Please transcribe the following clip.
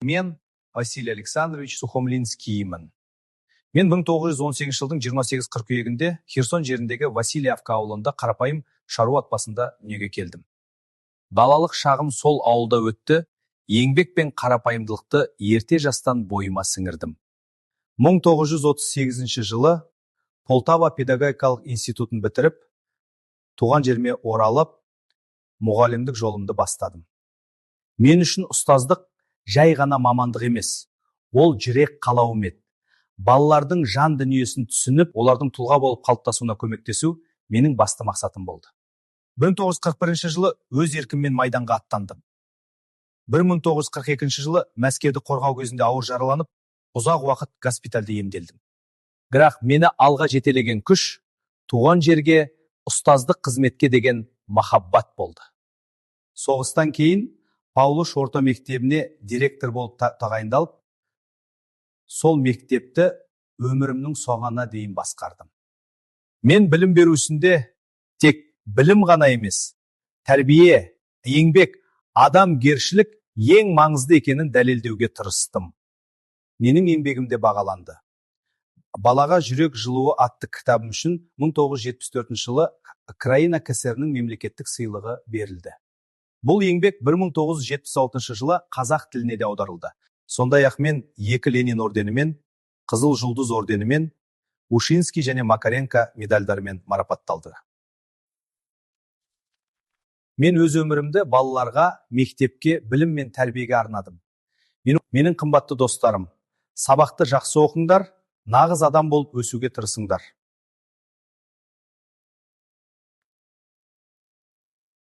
Мен Василий Александрович Сухомлинскиймін. Мен 1918 жылдың 28 қыркүйегінде Херсон жеріндегі Васильевка ауылында қарапайым шаруа отбасында дүниеге келдім. Балалық шағым сол ауылда өтті, еңбек пен қарапайымдылықты ерте жастан бойыма сіңірдім. 1938 жылы Полтава педагогикалық институтын бітіріп, туған жеріме оралып, мұғалімдік жолымды бастадым. Мен үшін ұстаздық жай ғана мамандық емес, ол жүрек қалауым еді. Балалардың жан дүниесін түсініп, олардың тұлға болып қалыптасуына көмектесу менің басты мақсатым болды. 1941 жылы өз еркіммен майданға аттандым. 1942 жылы Мәскеуді қорғау кезінде ауыр жараланып, ұзақ уақыт госпитальде емделдім. Бірақ мені алға жетелеген күш туған жерге, ұстаздық қызметке деген махаббат болды. Соғыстан кейін Паулуш орта мектебіне директор болып тағайындалып, сол мектепті өмірімнің соңына дейін басқардым. Мен білім беру ісінде тек білім ғана емес, тәрбие, еңбек, адамгершілік ең маңызды екенін дәлелдеуге тырыстым. Менің еңбегімде бағаланды. Балаға жүрек жылуы атты кітабым үшін 1974 жылы Украина КСР-нің мемлекеттік сыйлығы берілді. Бұл еңбек 1976 жылы қазақ тіліне де аударылды. Сондай-ақ мен 2 Ленин орденімен, Қызыл жұлдыз орденімен, Ушинский және Макаренко медальдарымен марапатталды. Мен өз өмірімді балаларға, мектепке, білім мен тәрбиеге арнадым. Менің қымбатты достарым, сабақты жақсы оқыңдар, нағыз адам болып өсуге тырысыңдар.